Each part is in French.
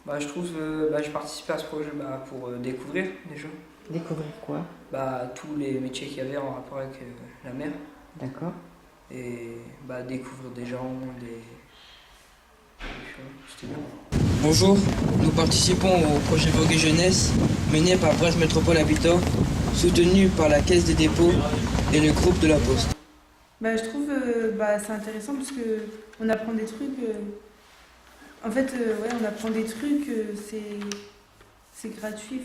Je trouve, je participe à ce projet pour découvrir déjà. Découvrir quoi? Tous les métiers qu'il y avait en rapport avec la mer. D'accord. Et découvrir des gens, c'était bien. Bonjour, nous participons au projet Voguer Jeunesse mené par Brest Métropole Habitat, soutenu par la Caisse des dépôts et le groupe de la Poste. Je trouve c'est intéressant parce qu'on apprend des trucs. On apprend des trucs, c'est gratuit,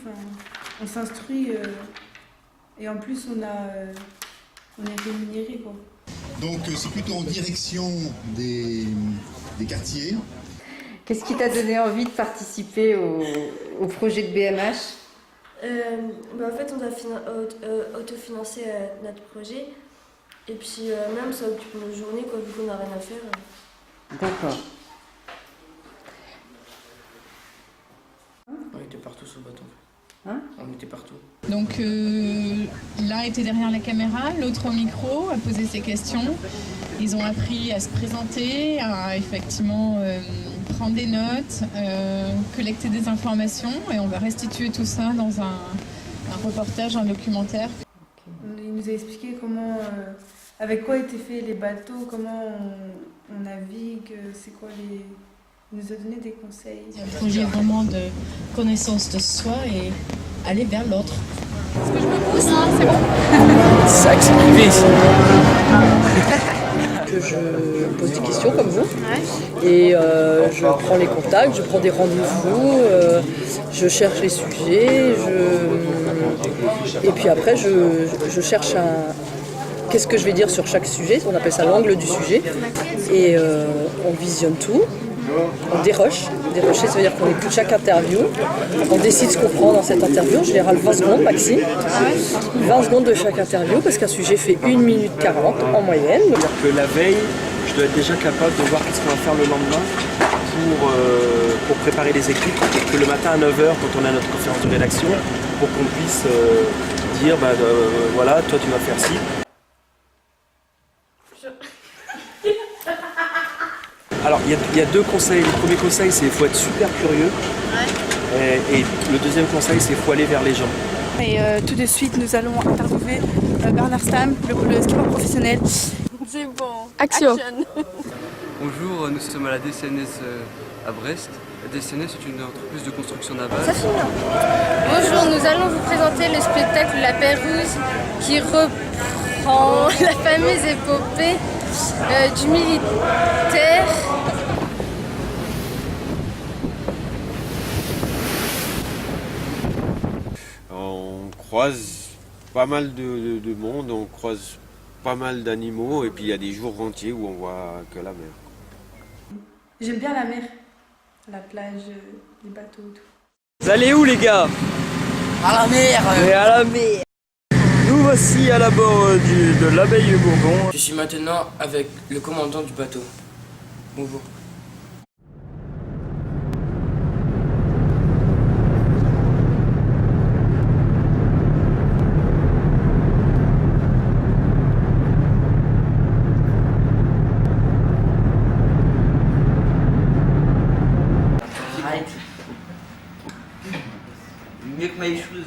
on s'instruit et en plus on est rémunéré, quoi. Donc c'est plutôt en direction des quartiers. Qu'est-ce qui t'a donné envie de participer au projet de BMH? En fait, on a autofinancé notre projet. Et puis même ça occupe nos journées, quoi, vu qu'on n'a rien à faire. D'accord. On était partout sur le bateau. On était partout. Donc l'un était derrière la caméra, l'autre au micro, à poser ses questions. Ils ont appris à se présenter, à effectivement prendre des notes, collecter des informations et on va restituer tout ça dans un reportage, un documentaire. Il nous a expliqué avec quoi étaient faits les bateaux, comment on navigue, c'est quoi les... Il nous a donné des conseils. C'est un projet vraiment de connaissance de soi et aller vers l'autre. Est-ce que je me pousse là? C'est bon? C'est ça que c'est privé ici. Je pose des questions comme vous et je prends les contacts, je prends des rendez-vous, je cherche les sujets, et puis après je cherche qu'est-ce que je vais dire sur chaque sujet, on appelle ça l'angle du sujet, et on visionne tout. On déroche. Dérocher, ça veut dire qu'on écoute chaque interview. On décide ce qu'on prend dans cette interview. En général, 20 secondes maxi. 20 secondes de chaque interview, parce qu'un sujet fait 1 minute 40 en moyenne. C'est-à-dire que la veille, je dois être déjà capable de voir qu'est-ce qu'on va faire le lendemain pour préparer les équipes. Et que le matin à 9h, quand on a notre conférence de rédaction, pour qu'on puisse dire, voilà, toi tu vas faire ci. Alors, il y a deux conseils. Le premier conseil, c'est qu'il faut être super curieux. Et le deuxième conseil, c'est qu'il faut aller vers les gens. Et tout de suite, nous allons interviewer Bernard Stam, le skipper professionnel. C'est bon. Action. Bonjour, nous sommes à la DCNS à Brest. La DCNS est une entreprise de construction navale. Ça finit. Bonjour, nous allons vous présenter le spectacle La Pérouse qui reprend la fameuse épopée du militaire. On croise pas mal de monde, on croise pas mal d'animaux et puis il y a des jours entiers où on voit que la mer. J'aime bien la mer, la plage, les bateaux et tout. Vous allez où les gars? À la mer. Et à la mer. Nous voici à la bord de l'abeille Bourbon. Je suis maintenant avec le commandant du bateau. Bonjour. Mieux que mes choses.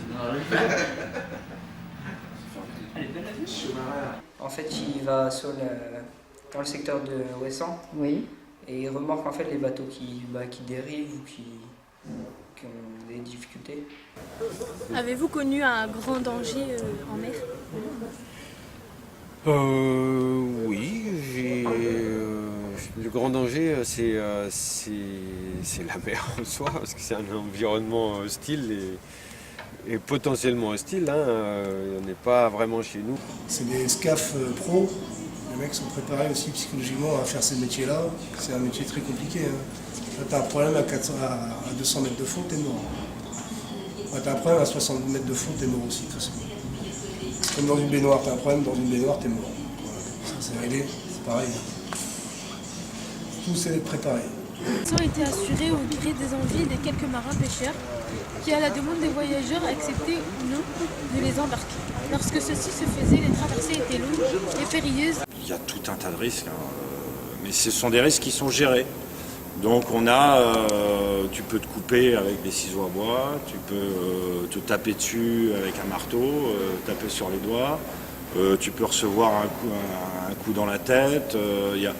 En fait, il va dans le secteur de Ouessant. Oui. Et il remarque en fait les bateaux qui dérivent ou qui ont des difficultés. Avez-vous connu un grand danger en mer? Oui, le grand danger, c'est la mer en soi, parce que c'est un environnement hostile et potentiellement hostile. On n'est pas vraiment chez nous. C'est des SCAF pro. Les mecs sont préparés aussi psychologiquement à faire ces métiers-là. C'est un métier très compliqué. Quand tu as un problème à 200 mètres de fond, t'es mort. Quand tu as un problème à 60 mètres de fond, t'es mort aussi. De toute façon. Comme dans une baignoire, tu as un problème dans une baignoire, t'es mort. Voilà. Ça c'est réglé, c'est pareil. Tout c'est d'être préparé. Ils ont été assurés au gré des envies des quelques marins pêcheurs qui, à la demande des voyageurs, acceptaient ou non de les embarquer. Lorsque ceci se faisait, les traversées étaient longues et périlleuses. Il y a tout un tas de risques, mais ce sont des risques qui sont gérés. Donc tu peux te couper avec des ciseaux à bois, tu peux te taper dessus avec un marteau, taper sur les doigts, tu peux recevoir un coup dans la tête, il y a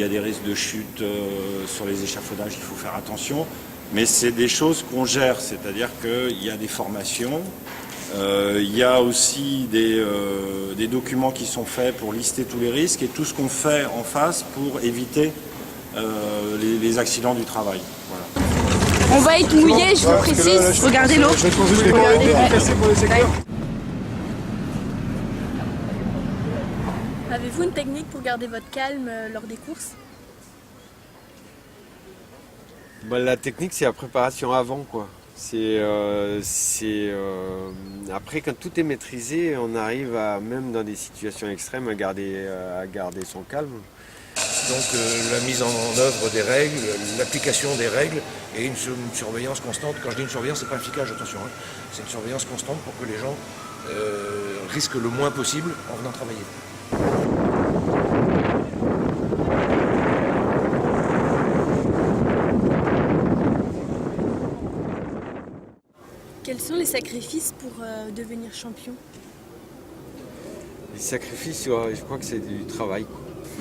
des risques de chute sur les échafaudages, il faut faire attention. Mais c'est des choses qu'on gère, c'est-à-dire qu'il y a des formations, il y a aussi des documents qui sont faits pour lister tous les risques et tout ce qu'on fait en face pour éviter les accidents du travail. Voilà. On va être mouillé, je vous précise. Regardez l'eau. Avez-vous une technique pour garder votre calme lors des courses? La technique, c'est la préparation avant, quoi. Après, quand tout est maîtrisé, on arrive même dans des situations extrêmes à garder son calme. Donc la mise en œuvre des règles, l'application des règles et une surveillance constante. Quand je dis une surveillance, c'est pas un flicage, attention. C'est une surveillance constante pour que les gens risquent le moins possible en venant travailler. Quels sont les sacrifices pour devenir champion? Les sacrifices, je crois que c'est du travail.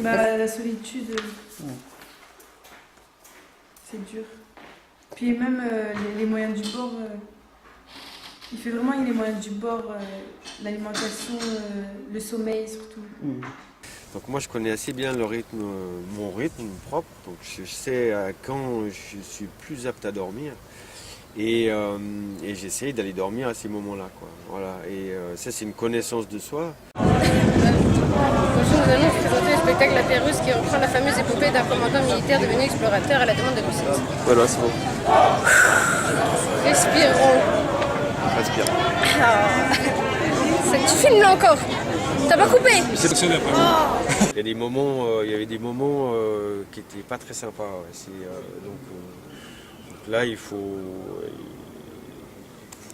La solitude, c'est dur. Puis même les moyens du bord, il fait vraiment les moyens du bord, l'alimentation, le sommeil surtout. Donc moi je connais assez bien mon rythme propre, donc je sais quand je suis plus apte à dormir et j'essaye d'aller dormir à ces moments-là, quoi. Voilà. Et ça c'est une connaissance de soi. Bonjour, nous allons vous présenter le spectacle La Pérouse qui reprend la fameuse épopée d'un commandant militaire devenu explorateur à la demande de Louis XVI. Voilà, c'est bon. Respirons. Respire. Tu filmes là encore. T'as pas coupé? Il y avait des moments qui n'étaient pas très sympas. Ouais. Donc là, il faut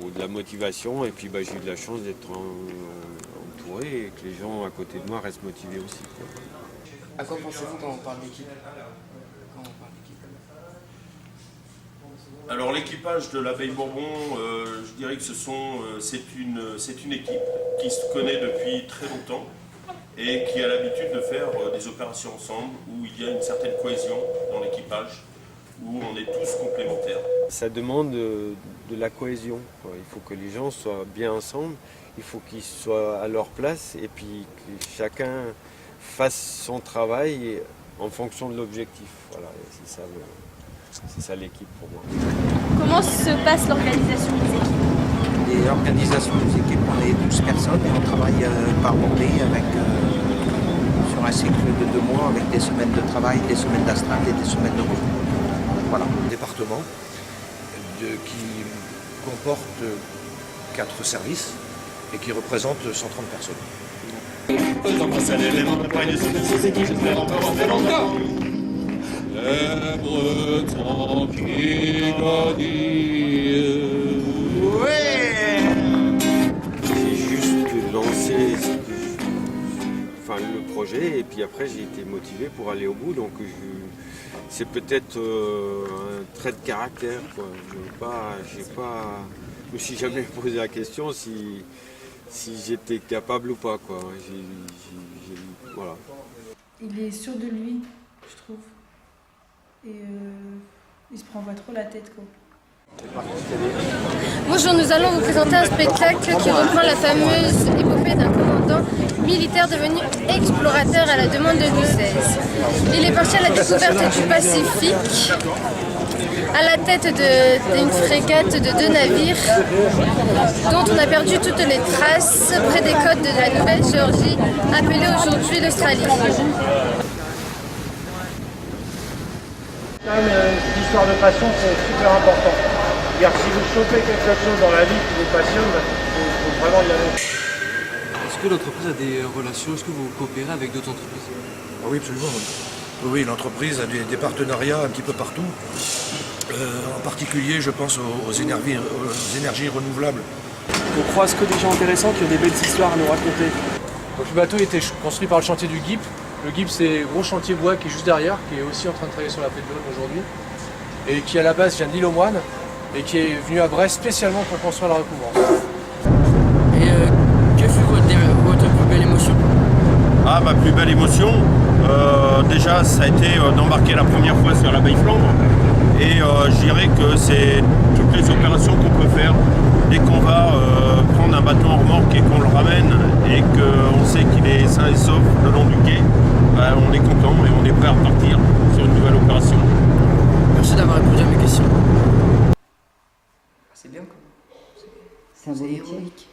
de la motivation et puis j'ai eu de la chance d'être entouré et que les gens à côté de moi restent motivés aussi, quoi. À quoi pensez-vous quand on parle d'équipe? Alors l'équipage de l'Abeille Bourbon, je dirais que c'est une équipe qui se connaît depuis très longtemps et qui a l'habitude de faire des opérations ensemble où il y a une certaine cohésion dans l'équipage, où on est tous complémentaires. Ça demande de la cohésion, quoi. Il faut que les gens soient bien ensemble, il faut qu'ils soient à leur place et puis que chacun fasse son travail en fonction de l'objectif. Voilà, c'est ça l'équipe pour moi. Comment se passe l'organisation des équipes? L'organisation des équipes, on est 12 personnes et on travaille par bordée sur un cycle de 2 mois avec des semaines de travail, des semaines d'astreinte et des semaines de repos. Voilà. Un département qui comporte 4 services et qui représente 130 personnes. Le breton qui J'ai juste lancé le projet et puis après j'ai été motivé pour aller au bout. Donc c'est peut-être un trait de caractère, quoi. Je me suis jamais posé la question si j'étais capable ou pas, quoi. Voilà. Il est sûr de lui, je trouve. Et il se prend pas trop la tête, quoi. Bonjour, nous allons vous présenter un spectacle qui reprend la fameuse épopée d'un commandant militaire devenu explorateur à la demande de Louis XVI. Il est parti à la découverte du Pacifique, à la tête d'une frégate de 2 navires, dont on a perdu toutes les traces près des côtes de la Nouvelle-Géorgie, appelée aujourd'hui l'Australie. L'histoire de passion, c'est super important. C'est-à-dire que si vous chopez quelque chose dans la vie qui vous passionne, il faut vraiment y aller. Est-ce que l'entreprise a des relations? Est-ce que vous coopérez avec d'autres entreprises? Oui, absolument. Oui, l'entreprise a des partenariats un petit peu partout. En particulier, je pense aux énergies renouvelables. On croise que des gens intéressants qui ont des belles histoires à nous raconter. Donc, le bateau était construit par le chantier du GIP Le GIP, c'est gros chantier bois qui est juste derrière, qui est aussi en train de travailler sur la plaie de Dôme aujourd'hui, et qui à la base vient d'Île aux Moines, et qui est venu à Brest spécialement pour construire la recouvrance. Et que fut votre plus belle émotion? Ah, ma plus belle émotion, déjà ça a été d'embarquer la première fois sur l'Abeille Flandre. Et je dirais que c'est toutes les opérations qu'on peut faire dès qu'on va prendre un bateau en remorque et qu'on le ramène et qu'on sait qu'il est sain et sauf le long du quai, on est content et on est prêt à repartir sur une nouvelle opération. Merci d'avoir répondu à mes questions. C'est bien quoi. C'est un beau métier. héroïque.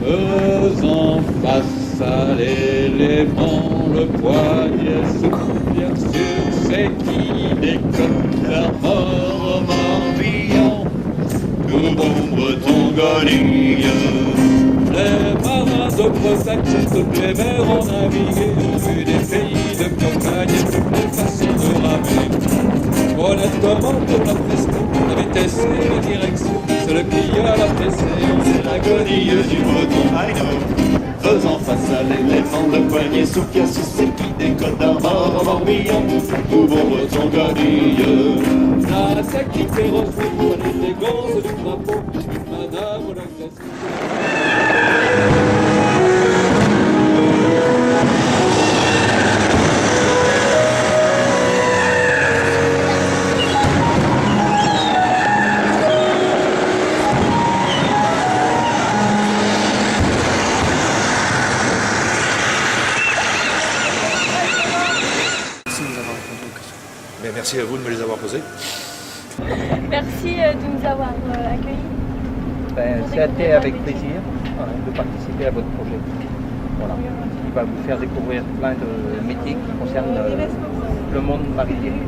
Faisant face à l'élément, le poignet soupire sur ses guides comme la mort morbihan. Nous bons bretons guenilles, les marins de Bretagne sur toutes les mers ont navigué, ont vu des pays de campagne et toutes les façons de ramer. Honnêtement, de la pression, la vitesse et la direction, c'est le qui a la pression, c'est la guenille du breton. I know. Faisant face à l'élément, le poignet soupir sur ses guides des côtes d'Armor en Morbihan. Nous bons bretons guenilles. La tactique est retrouvée, l'élégance du drapeau, madame la classe. Merci à vous de me les avoir posées. Merci de nous avoir accueillis. C'était avec plaisir de participer à votre projet. Voilà. Il va vous faire découvrir plein de métiers qui concernent le monde maritime.